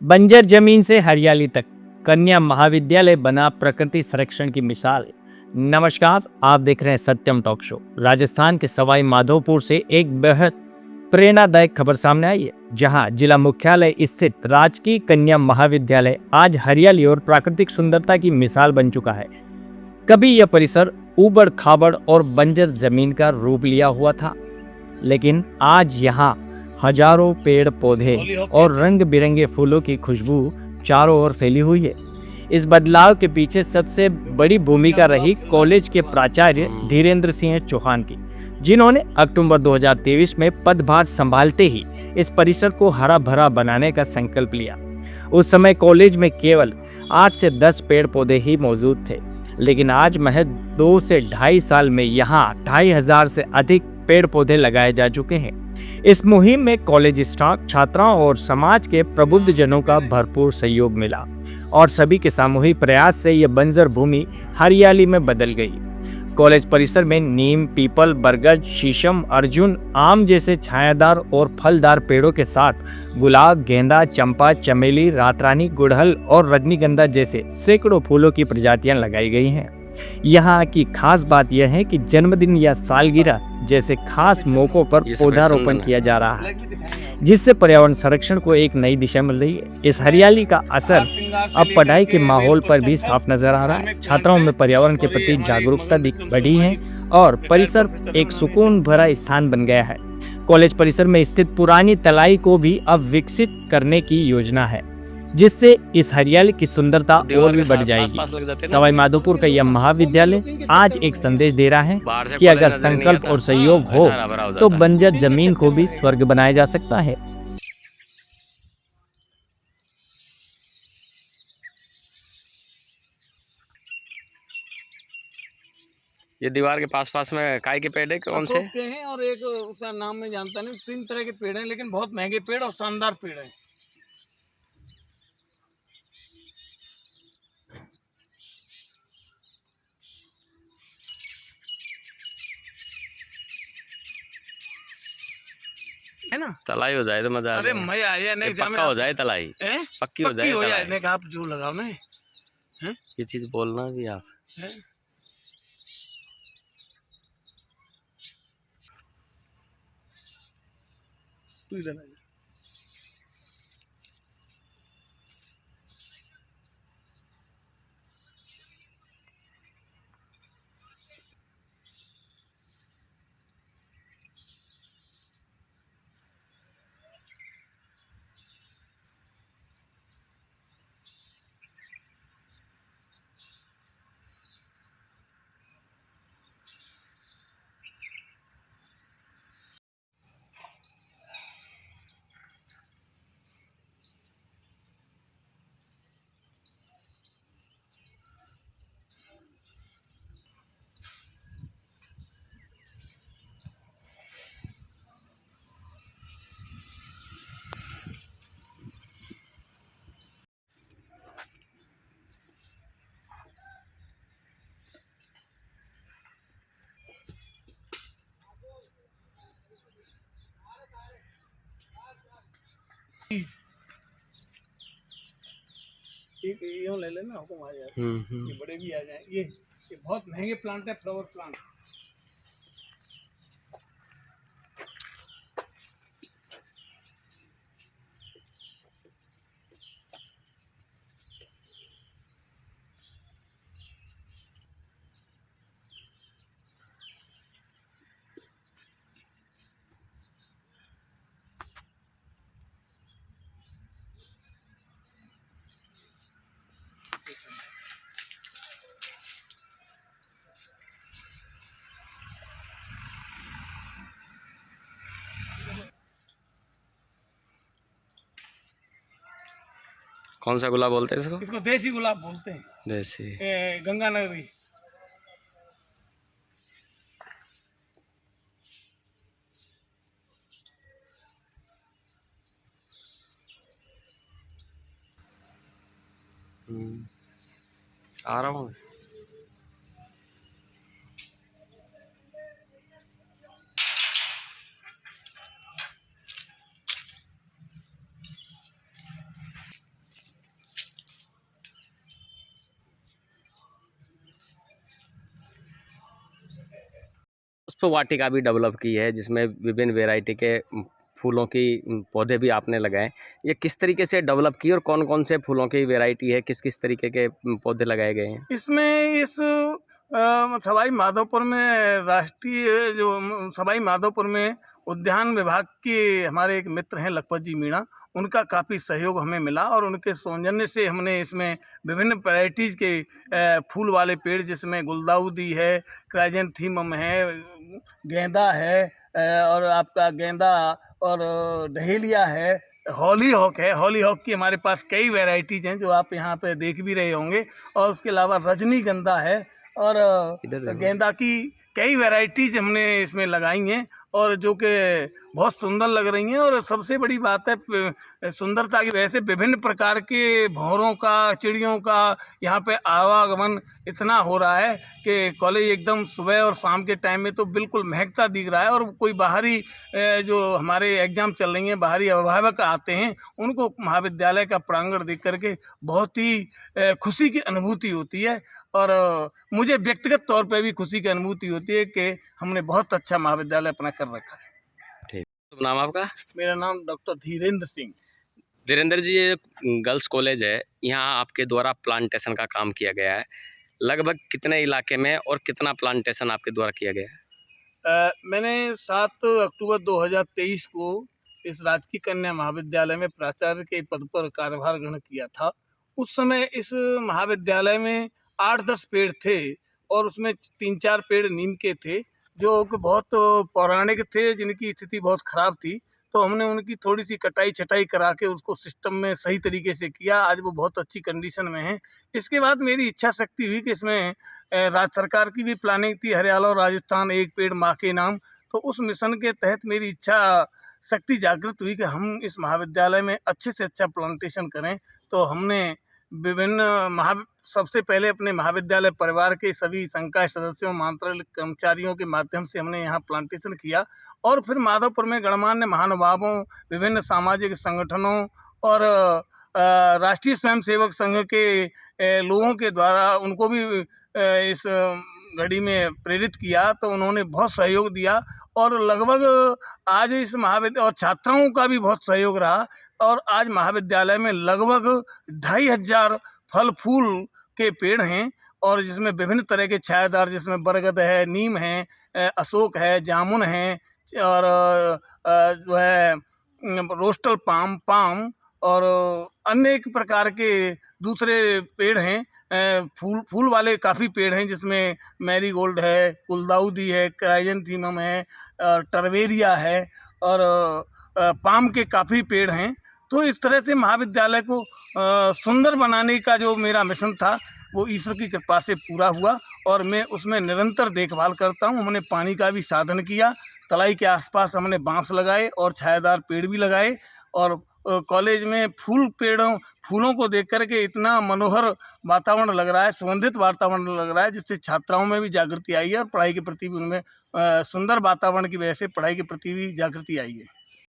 बंजर जमीन से हरियाली तक कन्या महाविद्यालय बना प्रकृति संरक्षण की मिसाल। नमस्कार, आप देख रहे हैं सत्यम टॉक शो। राजस्थान के सवाई माधोपुर से एक बेहद प्रेरणादायक खबर सामने आई है, जहां जिला मुख्यालय स्थित राजकीय कन्या महाविद्यालय आज हरियाली और प्राकृतिक सुंदरता की मिसाल बन चुका है। कभी यह परिसर ऊबड़ खाबड़ और बंजर जमीन का रूप लिया हुआ था, लेकिन आज यहाँ हजारों पेड़ पौधे और रंग बिरंगे फूलों की खुशबू चारों ओर फैली हुई है। इस बदलाव के पीछे सबसे बड़ी भूमिका रही कॉलेज के प्राचार्य धीरेन्द्र सिंह चौहान की, जिन्होंने अक्टूबर 2023 में पदभार संभालते ही इस परिसर को हरा भरा बनाने का संकल्प लिया। उस समय कॉलेज में केवल 8 से 10 पेड़ पौधे ही मौजूद थे, लेकिन आज महज 2 से ढाई साल में यहाँ 2500 से अधिक पेड़ पौधे लगाए जा चुके हैं। इस मुहिम में कॉलेज स्टाफ, छात्राओं और समाज के प्रबुद्ध जनों का भरपूर सहयोग मिला और सभी के सामूहिक प्रयास से यह बंजर भूमि हरियाली में बदल गई। कॉलेज परिसर में नीम, पीपल, बरगद, शीशम, अर्जुन, आम जैसे छायादार और फलदार पेड़ों के साथ गुलाब, गेंदा, चंपा, चमेली, रातरानी, गुड़हल और रजनीगंधा जैसे सैकड़ों फूलों की प्रजातियां लगाई गई हैं। यहाँ की खास बात यह है कि जन्मदिन या सालगिरह जैसे खास मौकों पर पौधारोपण किया जा रहा है, जिससे पर्यावरण संरक्षण को एक नई दिशा मिल रही है। इस हरियाली का असर अब पढ़ाई के माहौल पर भी साफ नजर आ रहा है। छात्राओं में पर्यावरण के प्रति जागरूकता बढ़ी है और परिसर एक सुकून भरा स्थान बन गया है। कॉलेज परिसर में स्थित पुरानी तलाई को भी अब विकसित करने की योजना है, जिससे इस हरियाली की सुंदरता और भी बढ़ जाएगी। सवाई माधोपुर का यह महाविद्यालय आज एक संदेश दे रहा है कि अगर संकल्प और सहयोग हो तो बंजर जमीन को भी स्वर्ग बनाया जा सकता है। ये दीवार के पास पास में काय के पेड़ है, कौन से के हैं और एक उसका नाम मैं जानता नहीं। 3 तरह के पेड़ हैं, लेकिन बहुत महंगे पेड़ और शानदार पेड़ हैं। है ना, तलाई हो जाए तो मजा आ अरे जाए। मजा आया नहीं, पक्का हो जाए तलाई, पक्की हो जाए नहीं, आप जो लगाओ ना ये चीज बोलना भी आप है? तू ही लगा। एक यूं ले लेना, हुक्म आ जाए। ये बड़े भी आ जाए। ये बहुत महंगे प्लांट है, फ्लावर प्लांट। कौन सा गुलाब बोलते हैं इसको? इसको देसी गुलाब बोलते हैं। देसी गंगानगरी। आ रहा हूँ। पुष्प वाटिका भी डेवलप की है जिसमें विभिन्न वैरायटी के फूलों की पौधे भी आपने लगाए। ये किस तरीके से डेवलप की और कौन कौन से फूलों की वैरायटी है, किस किस तरीके के पौधे लगाए गए हैं? इसमें इस सवाई माधोपुर में राष्ट्रीय जो सवाई माधोपुर में उद्यान विभाग के हमारे एक मित्र हैं लखपत जी मीणा, उनका काफ़ी सहयोग हमें मिला और उनके सौजन्य से हमने इसमें विभिन्न वैरायटीज़ के फूल वाले पेड़ जिसमें गुलदाउदी है, क्राइजेंथीमम है, गेंदा है, और आपका गेंदा और डहेलिया है, हॉली हॉक है। हॉली हॉक की हमारे पास कई वैरायटीज़ हैं जो आप यहाँ पे देख भी रहे होंगे, और उसके अलावा रजनीगंधा है और गेंदा की कई वैरायटीज़ हमने इसमें लगाई हैं और जो कि बहुत सुंदर लग रही हैं। और सबसे बड़ी बात है सुंदरता की वजह से विभिन्न प्रकार के भंवरों का, चिड़ियों का यहाँ पे आवागमन इतना हो रहा है कि कॉलेज एकदम सुबह और शाम के टाइम में तो बिल्कुल महकता दिख रहा है। और कोई बाहरी जो हमारे एग्ज़ाम चल रही हैं, बाहरी अभिभावक आते हैं, उनको महाविद्यालय का प्रांगण देख करके बहुत ही खुशी की अनुभूति होती है। और मुझे व्यक्तिगत तौर पे भी खुशी की अनुभूति होती है कि हमने बहुत अच्छा महाविद्यालय अपना कर रखा है। ठीक, तो नाम आपका? मेरा नाम डॉक्टर धीरेन्द्र सिंह। धीरेन्द्र जी, ये गर्ल्स कॉलेज है, यहाँ आपके द्वारा प्लांटेशन का काम किया गया है। लगभग कितने इलाके में और कितना प्लांटेशन आपके द्वारा किया गया है? मैंने 7 अक्टूबर 2023 को इस राजकीय कन्या महाविद्यालय में प्राचार्य के पद पर कार्यभार ग्रहण किया था। उस समय इस महाविद्यालय में 8-10 पेड़ थे और उसमें 3-4 पेड़ नीम के थे जो कि बहुत पौराणिक थे, जिनकी स्थिति बहुत ख़राब थी। तो हमने उनकी थोड़ी सी कटाई छटाई करा के उसको सिस्टम में सही तरीके से किया। आज वो बहुत अच्छी कंडीशन में है। इसके बाद मेरी इच्छा शक्ति हुई कि इसमें राज्य सरकार की भी प्लानिंग थी, हरियाणा और राजस्थान एक पेड़ माँ के नाम। तो उस मिशन के तहत मेरी इच्छा शक्ति जागृत हुई कि हम इस महाविद्यालय में अच्छे से अच्छा प्लांटेशन करें। तो हमने विभिन्न सबसे पहले अपने महाविद्यालय परिवार के सभी संकाय सदस्यों, मंत्रालय कर्मचारियों के माध्यम से हमने यहाँ प्लांटेशन किया। और फिर माधोपुर में गणमान्य महानुभावों, विभिन्न सामाजिक संगठनों और राष्ट्रीय स्वयंसेवक संघ के लोगों के द्वारा उनको भी इस घड़ी में प्रेरित किया। तो उन्होंने बहुत सहयोग दिया और लगभग आज इस महाविद्यालय और छात्राओं का भी बहुत सहयोग रहा। और आज महाविद्यालय में लगभग 2500 फल फूल के पेड़ हैं और जिसमें विभिन्न तरह के छायादार, जिसमें बरगद है, नीम है, अशोक है, जामुन है और जो है रोस्टल पाम और अनेक प्रकार के दूसरे पेड़ हैं। फूल वाले काफ़ी पेड़ हैं जिसमें मैरीगोल्ड है, गुलदाउदी है, क्राइजेंथीमम है, टरवेरिया है और पाम के काफ़ी पेड़ हैं। तो इस तरह से महाविद्यालय को सुंदर बनाने का जो मेरा मिशन था वो ईश्वर की कृपा से पूरा हुआ और मैं उसमें निरंतर देखभाल करता हूँ। हमने पानी का भी साधन किया, तलाई के आसपास हमने बांस लगाए और छायादार पेड़ भी लगाए। और कॉलेज में फूलों को देख कर के इतना मनोहर वातावरण लग रहा है, सुगंधित वातावरण लग रहा है, जिससे छात्राओं में भी जागृति आई है और पढ़ाई के प्रति भी उनमें सुंदर वातावरण की वजह से पढ़ाई के प्रति भी जागृति आई है।